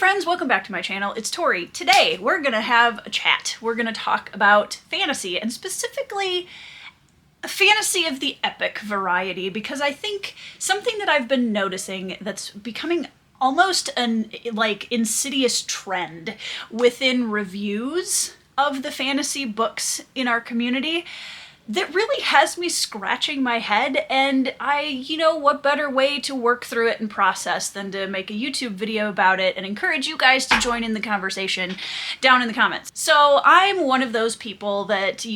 friends, welcome back to my channel. It's Tori. Today we're gonna have a chat. We're gonna talk about fantasy, and specifically a fantasy of the epic variety, because I think something that I've been noticing that's becoming almost an insidious trend within reviews of the fantasy books in our community that really has me scratching my head, and what better way to work through it and process than to make a YouTube video about it and encourage you guys to join in the conversation down in the comments. So I'm one of those people that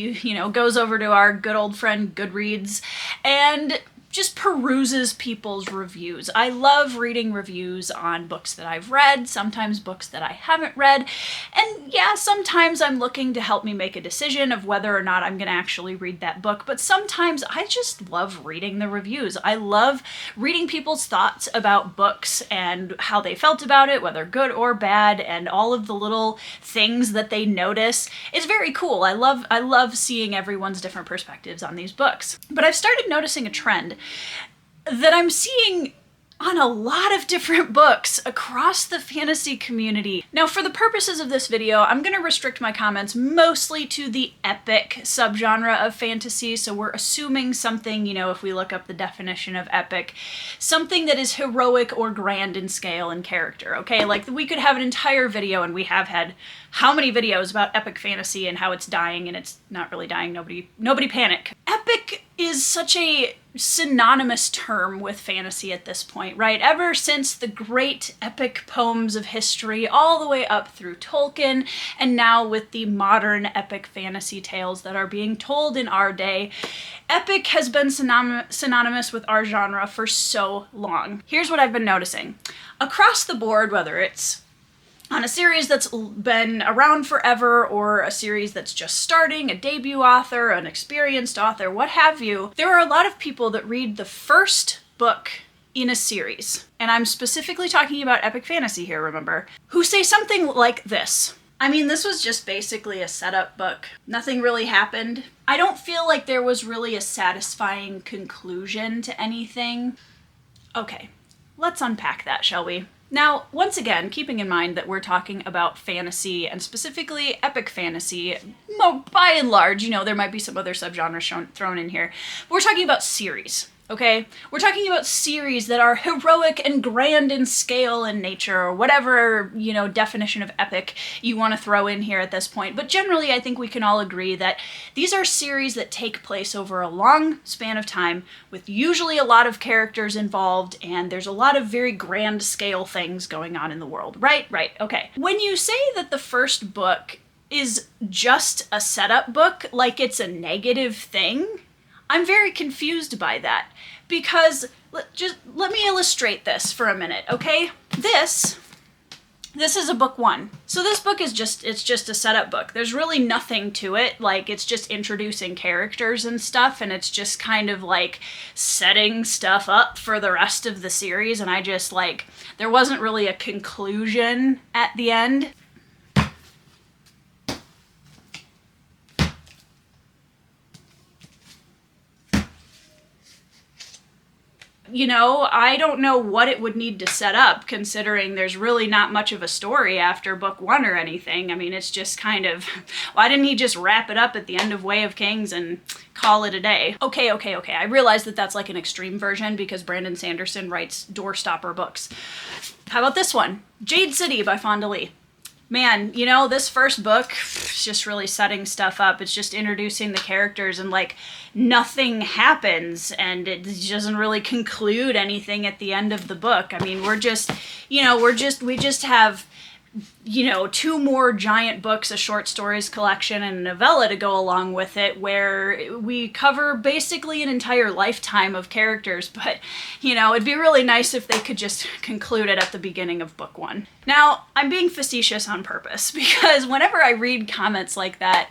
goes over to our good old friend Goodreads and just peruses people's reviews. I love reading reviews on books that I've read, sometimes books that I haven't read, and yeah, sometimes I'm looking to help me make a decision of whether or not I'm gonna actually read that book, but sometimes I just love reading the reviews. I love reading people's thoughts about books and how they felt about it, whether good or bad, and all of the little things that they notice. It's very cool. I love seeing everyone's different perspectives on these books. But I've started noticing a trend that I'm seeing on a lot of different books across the fantasy community. Now, for the purposes of this video, I'm going to restrict my comments mostly to the epic subgenre of fantasy. So we're assuming something, if we look up the definition of epic, something that is heroic or grand in scale and character, okay? Like, we could have an entire video, and we have had how many videos about epic fantasy and how it's dying, and it's not really dying. Nobody panic. Epic is such a synonymous term with fantasy at this point, right? Ever since the great epic poems of history, all the way up through Tolkien, and now with the modern epic fantasy tales that are being told in our day, epic has been synonymous with our genre for so long. Here's what I've been noticing. Across the board, whether it's on a series that's been around forever or a series that's just starting, a debut author, an experienced author, what have you, there are a lot of people that read the first book in a series, and I'm specifically talking about epic fantasy here, remember, who say something like this. I mean, this was just basically a setup book. Nothing really happened. I don't feel like there was really a satisfying conclusion to anything. Okay, let's unpack that, shall we? Now, once again, keeping in mind that we're talking about fantasy, and specifically epic fantasy, by and large, there might be some other subgenres thrown in here, but we're talking about series, okay? We're talking about series that are heroic and grand in scale and nature, or whatever, definition of epic you want to throw in here at this point. But generally, I think we can all agree that these are series that take place over a long span of time, with usually a lot of characters involved, and there's a lot of very grand scale things going on in the world. Right, okay. When you say that the first book is just a setup book, like it's a negative thing, I'm very confused by that, because let me illustrate this for a minute, okay? This is a book one. So this book is just a setup book. There's really nothing to it. Like, it's just introducing characters and stuff, and it's just kind of like setting stuff up for the rest of the series, and there wasn't really a conclusion at the end. I don't know what it would need to set up, considering there's really not much of a story after book one or anything. I mean, it's just kind of, why didn't he just wrap it up at the end of Way of Kings and call it a day? Okay. I realize that that's like an extreme version because Brandon Sanderson writes doorstopper books. How about this one? Jade City by Fonda Lee. Man, this first book is just really setting stuff up. It's just introducing the characters, and nothing happens, and it doesn't really conclude anything at the end of the book. I mean, we just have two more giant books, a short stories collection and a novella to go along with it, where we cover basically an entire lifetime of characters, but it'd be really nice if they could just conclude it at the beginning of book one. Now, I'm being facetious on purpose, because whenever I read comments like that,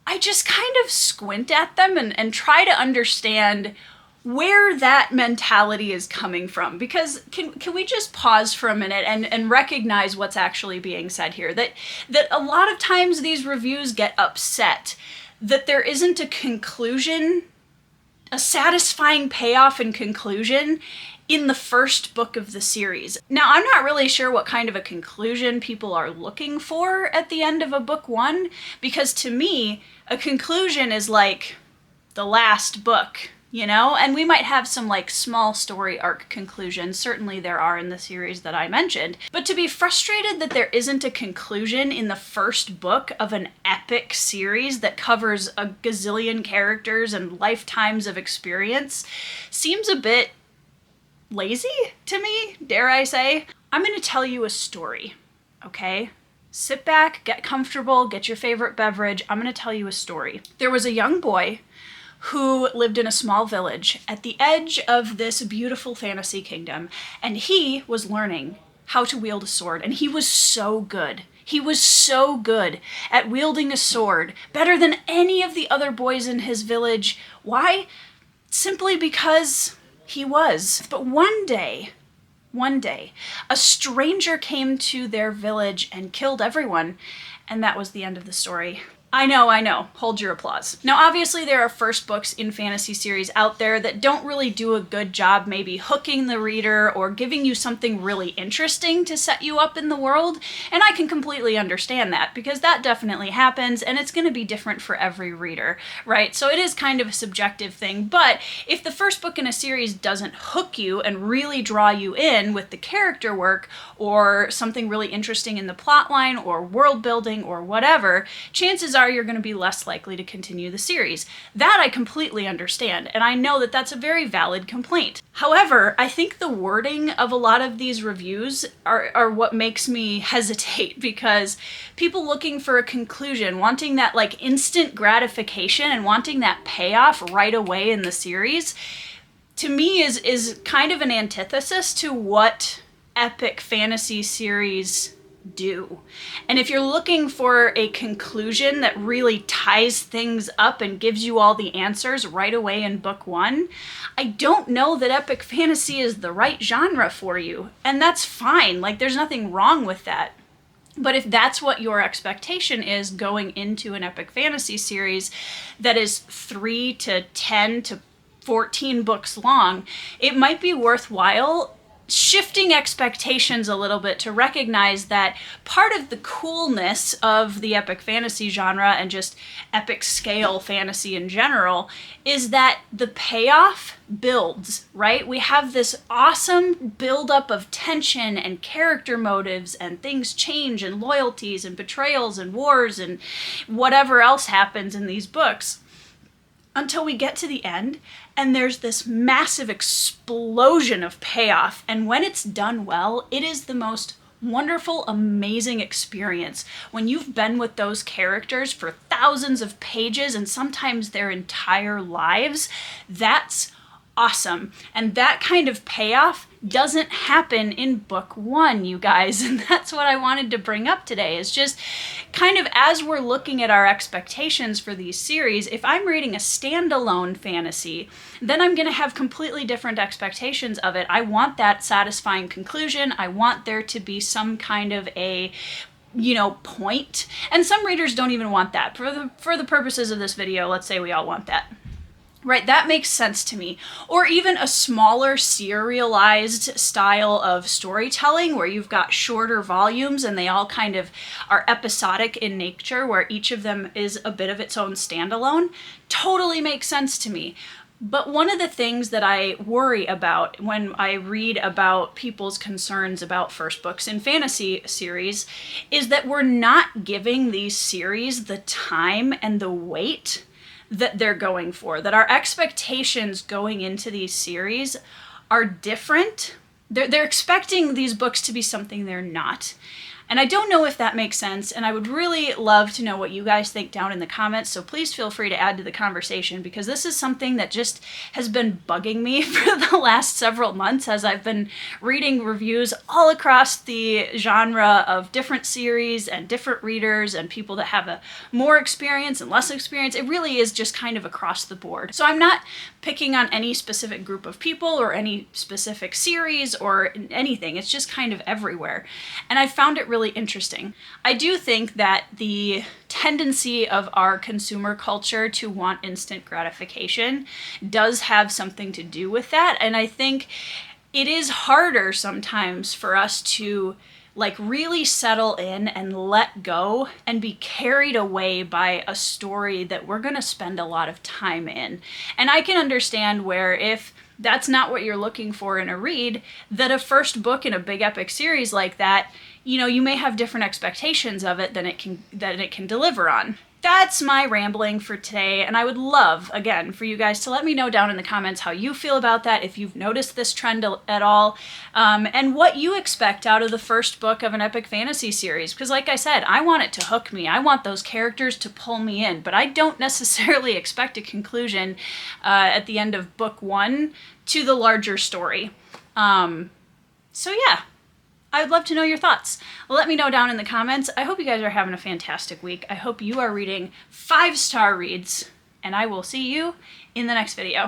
I just kind of squint at them and try to understand where that mentality is coming from, because can we just pause for a minute and recognize what's actually being said here? That a lot of times these reviews get upset that there isn't a conclusion, a satisfying payoff and conclusion, in the first book of the series. Now, I'm not really sure what kind of a conclusion people are looking for at the end of a book one, because to me, a conclusion is like the last book, you know? And we might have some like small story arc conclusions. Certainly there are in the series that I mentioned. But to be frustrated that there isn't a conclusion in the first book of an epic series that covers a gazillion characters and lifetimes of experience seems a bit lazy to me, dare I say. I'm going to tell you a story, okay? Sit back, get comfortable, get your favorite beverage. I'm going to tell you a story. There was a young boy who lived in a small village at the edge of this beautiful fantasy kingdom, and he was learning how to wield a sword, and he was so good. He was so good at wielding a sword, better than any of the other boys in his village. Why? Simply because he was. But one day, a stranger came to their village and killed everyone, and that was the end of the story. I know. Hold your applause. Now, obviously, there are first books in fantasy series out there that don't really do a good job maybe hooking the reader or giving you something really interesting to set you up in the world, and I can completely understand that, because that definitely happens, and it's going to be different for every reader, right? So it is kind of a subjective thing, but if the first book in a series doesn't hook you and really draw you in with the character work or something really interesting in the plot line or world building or whatever, chances are you're going to be less likely to continue the series. That I completely understand, and I know that that's a very valid complaint. However, I think the wording of a lot of these reviews are what makes me hesitate, because people looking for a conclusion, wanting that like instant gratification and wanting that payoff right away in the series, to me is kind of an antithesis to what epic fantasy series do. And if you're looking for a conclusion that really ties things up and gives you all the answers right away in book one, I don't know that epic fantasy is the right genre for you. And that's fine. Like, there's nothing wrong with that. But if that's what your expectation is going into an epic fantasy series that is 3 to 10 to 14 books long, it might be worthwhile shifting expectations a little bit to recognize that part of the coolness of the epic fantasy genre and just epic scale fantasy in general is that the payoff builds, right? We have this awesome buildup of tension and character motives, and things change, and loyalties and betrayals and wars and whatever else happens in these books, until we get to the end, and there's this massive explosion of payoff. And when it's done well, it is the most wonderful, amazing experience. When you've been with those characters for thousands of pages and sometimes their entire lives, that's awesome. And that kind of payoff doesn't happen in book one, you guys. And that's what I wanted to bring up today, is just kind of as we're looking at our expectations for these series, if I'm reading a standalone fantasy, then I'm going to have completely different expectations of it. I want that satisfying conclusion. I want there to be some kind of a point. And some readers don't even want that. For the purposes of this video, let's say we all want that. Right, that makes sense to me. Or even a smaller serialized style of storytelling where you've got shorter volumes and they all kind of are episodic in nature, where each of them is a bit of its own standalone, totally makes sense to me. But one of the things that I worry about when I read about people's concerns about first books in fantasy series is that we're not giving these series the time and the weight that they're going for, that our expectations going into these series are different. They're expecting these books to be something they're not. And I don't know if that makes sense, and I would really love to know what you guys think down in the comments, so please feel free to add to the conversation, because this is something that just has been bugging me for the last several months as I've been reading reviews all across the genre of different series and different readers and people that have a more experience and less experience. It really is just kind of across the board. So I'm not picking on any specific group of people or any specific series or anything. It's just kind of everywhere. And I found it really interesting. I do think that the tendency of our consumer culture to want instant gratification does have something to do with that. And I think it is harder sometimes for us to like really settle in and let go and be carried away by a story that we're going to spend a lot of time in. And I can understand where if that's not what you're looking for in a read, that a first book in a big epic series like that, you know, you may have different expectations of it than it can deliver on. That's my rambling for today, and I would love, again, for you guys to let me know down in the comments how you feel about that, if you've noticed this trend at all, and what you expect out of the first book of an epic fantasy series. Because like I said, I want it to hook me. I want those characters to pull me in, but I don't necessarily expect a conclusion at the end of book 1 to the larger story. So yeah. I would love to know your thoughts. Let me know down in the comments. I hope you guys are having a fantastic week. I hope you are reading 5-star reads, and I will see you in the next video.